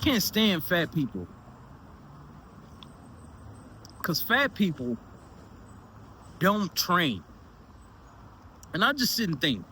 can't stand fat people. Because fat people don't train. And I just sit and think,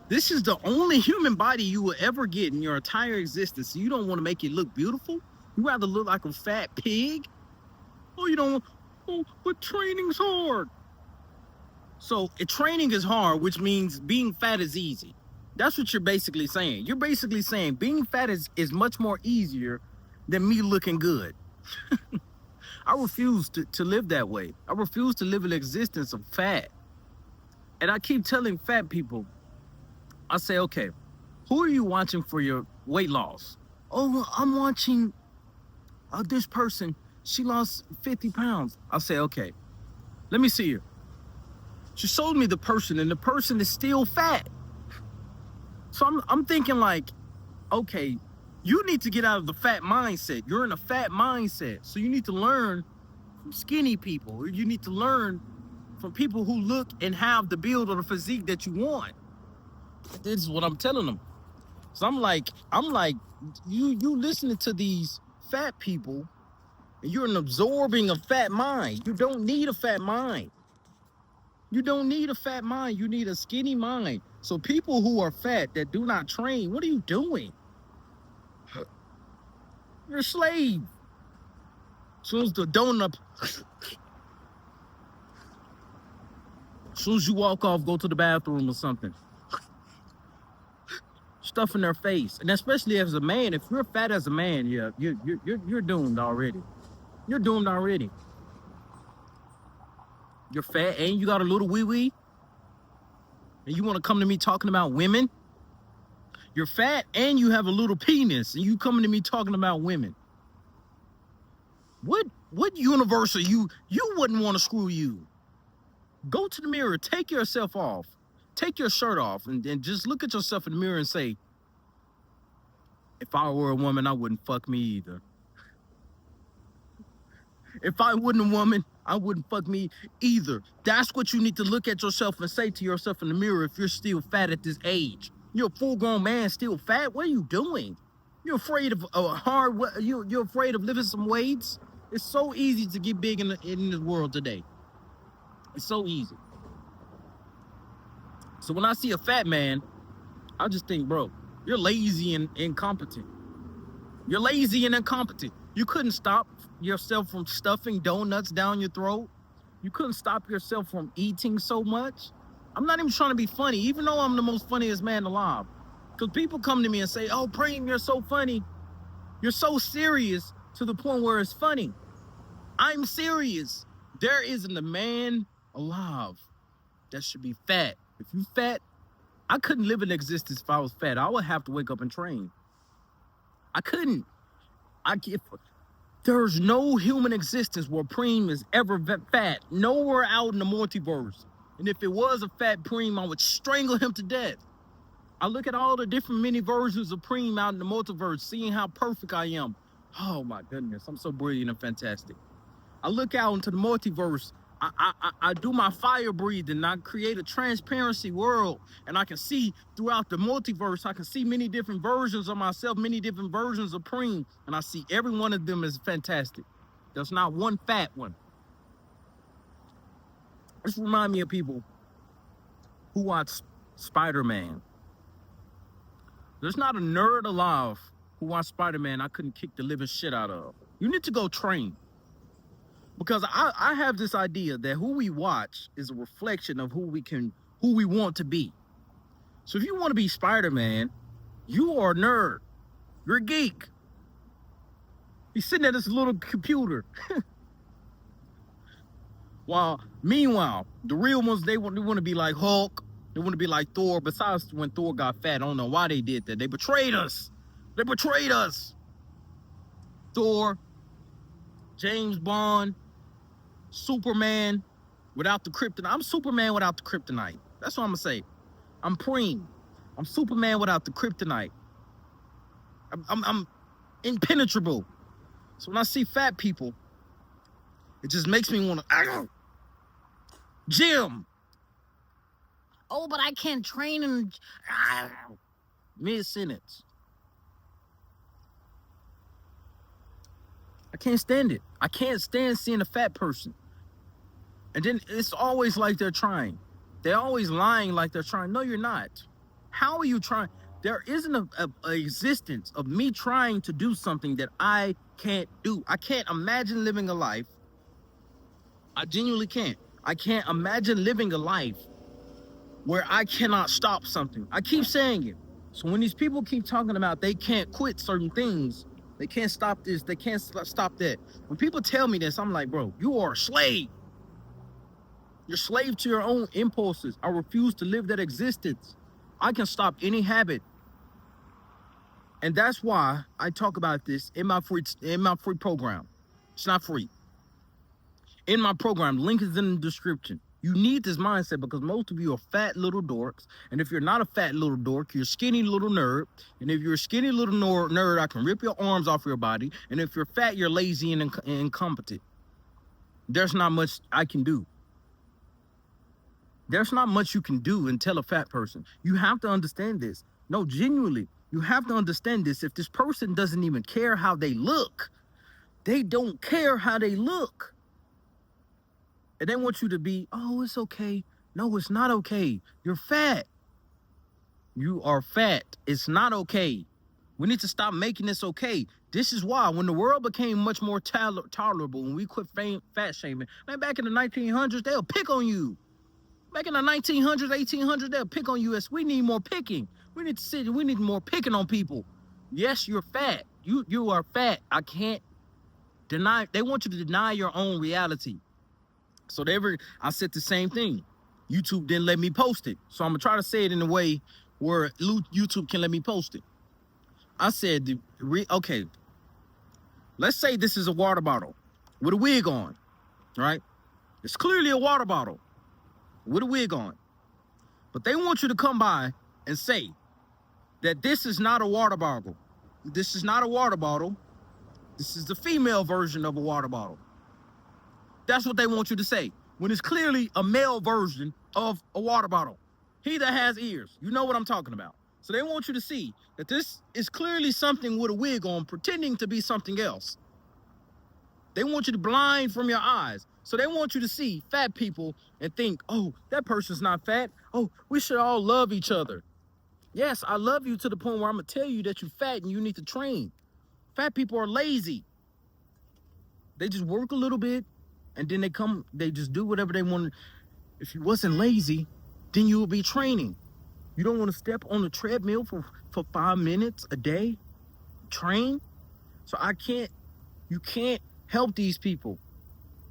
this is the only human body you will ever get in your entire existence. You don't want to make it look beautiful? You rather look like a fat pig? Oh, you don't, oh, but training's hard. So training is hard, which means being fat is easy. That's what you're basically saying. You're basically saying being fat is much more easier than me looking good. I refuse to live that way. I refuse to live an existence of fat. And I keep telling fat people, I say, okay, who are you watching for your weight loss? Oh, well, I'm watching this person. She lost 50 pounds. I say, okay, let me see her. She showed me the person, and the person is still fat. So I'm thinking like, okay, you need to get out of the fat mindset. You're in a fat mindset. So you need to learn from skinny people. Or you need to learn from people who look and have the build or the physique that you want. This is what I'm telling them. So I'm like, you listening to these fat people, and you're absorbing a fat mind. You don't need a fat mind. You don't need a fat mind. You need a skinny mind. So people who are fat that do not train, what are you doing? You're a slave. As soon as the donut, as soon as you walk off, go to the bathroom or something, stuff in their face. And especially as a man, if you're fat as a man, yeah, you're doomed already. You're doomed already. You're fat and you got a little wee-wee, and you want to come to me talking about women? You're fat and you have a little penis, and you coming to me talking about women? What universe are you? You wouldn't want to screw you. Go to the mirror, take yourself off, take your shirt off, and just look at yourself in the mirror and say, if I were a woman, I wouldn't fuck me either. If I wasn't a woman, I wouldn't fuck me either. That's what you need to look at yourself and say to yourself in the mirror if you're still fat at this age. You're a full-grown man still fat? What are you doing? You're afraid of you're afraid of lifting some weights? It's so easy to get big in this world today. It's so easy. So when I see a fat man, I just think, bro, you're lazy and incompetent. You're lazy and incompetent. You couldn't stop yourself from stuffing donuts down your throat. You couldn't stop yourself from eating so much. I'm not even trying to be funny, even though I'm the most funniest man alive. Because people come to me and say, oh, Preme, you're so funny. You're so serious to the point where it's funny. I'm serious. There isn't a man alive that should be fat. If you fat, I couldn't live in existence if I was fat. I would have to wake up and train. I couldn't. There's no human existence where Preme is ever fat. Nowhere out in the multiverse. And if it was a fat Preme, I would strangle him to death. I look at all the different mini versions of Preme out in the multiverse, seeing how perfect I am. Oh my goodness, I'm so brilliant and fantastic. I look out into the multiverse. I do my fire breathing. I create a transparency world, and I can see throughout the multiverse. I can see many different versions of myself, many different versions of Preme, and I see every one of them as fantastic. There's not one fat one. This reminds me of people who watch Spider-Man. There's not a nerd alive who watched Spider-Man I couldn't kick the living shit out of. You need to go train. Because I have this idea that who we watch is a reflection of who we want to be. So if you want to be Spider-Man, you are a nerd. You're a geek. He's sitting at this little computer. Meanwhile, the real ones, they want to be like Hulk. They want to be like Thor. Besides, when Thor got fat, I don't know why they did that. They betrayed us. They betrayed us. Thor, James Bond, Superman without the kryptonite. I'm Superman without the kryptonite. That's what I'm going to say. I'm Preme. I'm Superman without the kryptonite. I'm impenetrable. So when I see fat people, it just makes me want to... Gym. Oh, but I can't train in... Mid-sentence. can't stand it. I can't stand seeing a fat person. And then it's always like they're trying. They're always lying like they're trying. No, you're not. How are you trying? There isn't a existence of me trying to do something that I can't do. I can't imagine living a life. I genuinely can't. I can't imagine living a life where I cannot stop something. I keep saying it. So when these people keep talking about they can't quit certain things, they can't stop this, they can't stop that. When people tell me this, I'm like, bro, you are a slave. You're slave to your own impulses. I refuse to live that existence. I can stop any habit. And that's why I talk about this in my free program. It's not free. In my program, link is in the description. You need this mindset because most of you are fat little dorks. And if you're not a fat little dork, you're a skinny little nerd. And if you're a skinny little nerd, I can rip your arms off your body. And if you're fat, you're lazy and incompetent. There's not much I can do. There's not much you can do and tell a fat person. You have to understand this. No, genuinely, you have to understand this. If this person doesn't even care how they look, they don't care how they look. And they want you to be, oh, it's okay. No, it's not okay. You're fat. You are fat. It's not okay. We need to stop making this okay. This is why when the world became much more tolerable, when we quit fat shaming, man, back in the 1900s, they'll pick on you. Back in the 1900s, 1800s, they'll pick on us. We need more picking. We need more picking on people. Yes, you're fat. You are fat. I can't deny. They want you to deny your own reality. So I said the same thing. YouTube didn't let me post it. So I'm going to try to say it in a way where YouTube can let me post it. I said, okay, let's say this is a water bottle with a wig on, right? It's clearly a water bottle with a wig on. But they want you to come by and say that this is not a water bottle. This is not a water bottle. This is the female version of a water bottle. That's what they want you to say, when it's clearly a male version of a water bottle. He that has ears, you know what I'm talking about. So they want you to see that this is clearly something with a wig on, pretending to be something else. They want you to blind from your eyes. So they want you to see fat people and think, oh, that person's not fat. Oh, we should all love each other. Yes, I love you to the point where I'm going to tell you that you're fat and you need to train. Fat people are lazy. They just work a little bit and then they just do whatever they want. If you wasn't lazy, then you would be training. You don't want to step on the treadmill for 5 minutes a day, train. So you can't help these people.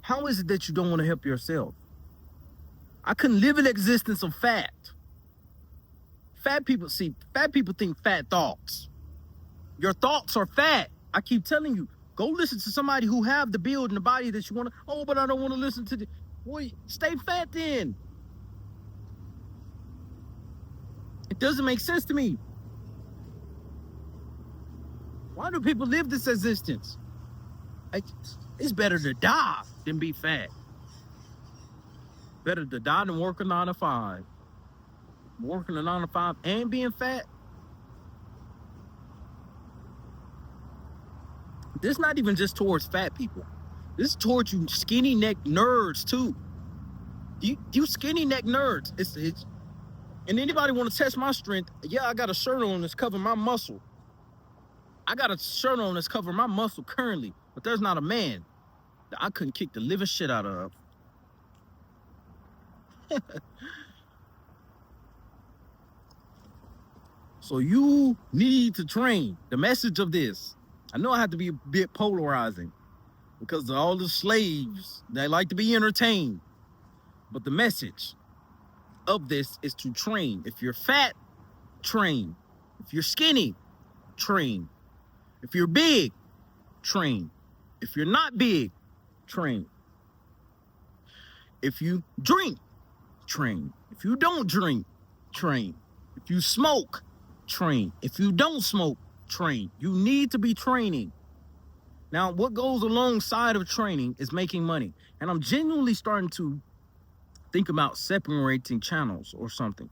How is it that you don't want to help yourself? I couldn't live an existence of fat. Fat people think fat thoughts. Your thoughts are fat. I keep telling you, go listen to somebody who have the build and the body that you want to, oh, but I don't want to listen to boy, stay fat then. It doesn't make sense to me. Why do people live this existence? It's better to die than be fat. Better to die than work a 9 to 5. Working a 9 to 5 and being fat. This is not even just towards fat people. This is towards you skinny neck nerds too. You skinny neck nerds. It's and anybody want to test my strength? Yeah, I got a shirt on that's covering my muscle. I got a shirt on that's covering my muscle currently, but there's not a man that I couldn't kick the living shit out of. So you need to train. The message of this, I know I have to be a bit polarizing because of all the slaves, they like to be entertained. But the message of this is to train. If you're fat, train. If you're skinny, train. If you're big, train. If you're not big, train. If you drink, train. If you don't drink, train. If you smoke, train. If you don't smoke, train. You need to be training. Now, what goes alongside of training is making money. And I'm genuinely starting to think about separating channels or something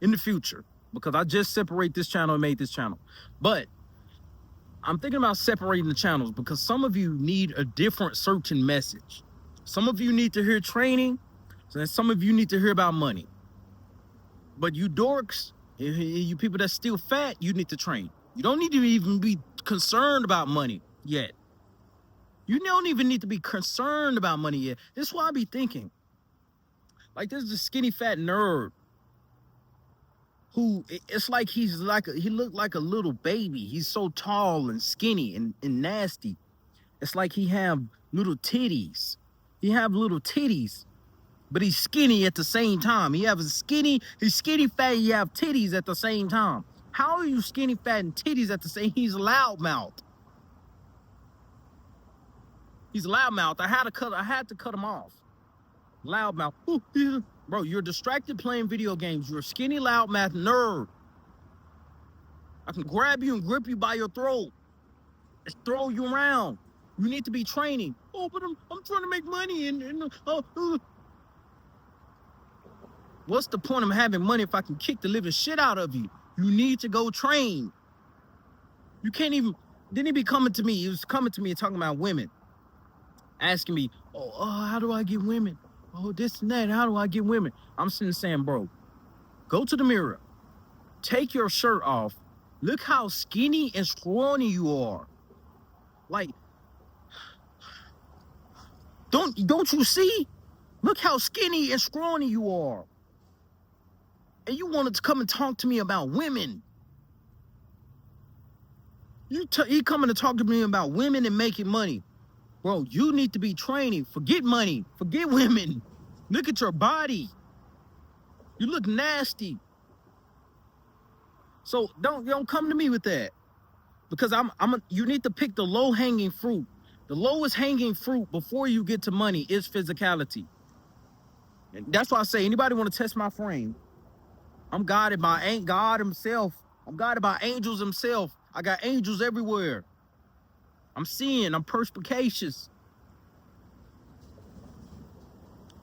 in the future, because I just separate this channel and made this channel. But I'm thinking about separating the channels because some of you need a different searching message. Some of you need to hear training, and some of you need to hear about money. But you dorks, you people that's still fat, you need to train. You don't need to even be concerned about money yet. You don't even need to be concerned about money yet. This is why I be thinking. Like, there's this skinny fat nerd who, it's like he looked like a little baby. He's so tall and skinny and nasty. It's like he have little titties. He have little titties, but he's skinny at the same time. He's skinny fat, you have titties at the same time. How are you skinny fat and titties at the same? He's loudmouth. He's loudmouth. I had to cut him off. Loudmouth. Ooh, yeah. Bro, you're distracted playing video games. You're a skinny loudmouth nerd. I can grab you and grip you by your throat and throw you around. You need to be training. Oh, but I'm trying to make money What's the point of having money if I can kick the living shit out of you? You need to go train. You can't even. Then he be coming to me. He was coming to me and talking about women, asking me, oh, how do I get women? Oh, this and that. How do I get women? I'm sitting saying, bro, go to the mirror, take your shirt off. Look how skinny and scrawny you are. Like, don't you see? Look how skinny and scrawny you are. And you wanted to come and talk to me about women. He coming to talk to me about women and making money. Bro, you need to be training. Forget money. Forget women. Look at your body. You look nasty. So don't come to me with that. Because you need to pick the low-hanging fruit. The lowest hanging fruit before you get to money is physicality. And that's why I say, anybody want to test my frame? I'm guided by God himself. I'm guided by angels himself. I got angels everywhere. I'm seeing, I'm perspicacious.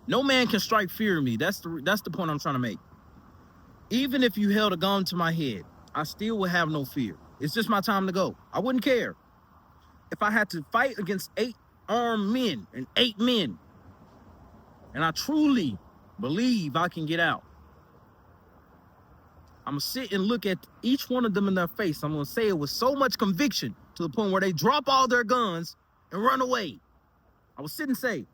No man can strike fear in me. That's the point I'm trying to make. Even if you held a gun to my head, I still would have no fear. It's just my time to go. I wouldn't care. If I had to fight against 8 armed men and 8 men, and I truly believe I can get out, I'm going to sit and look at each one of them in their face. I'm going to say it with so much conviction to the point where they drop all their guns and run away. I will sit and say,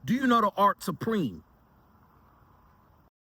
do you know the art of Preme?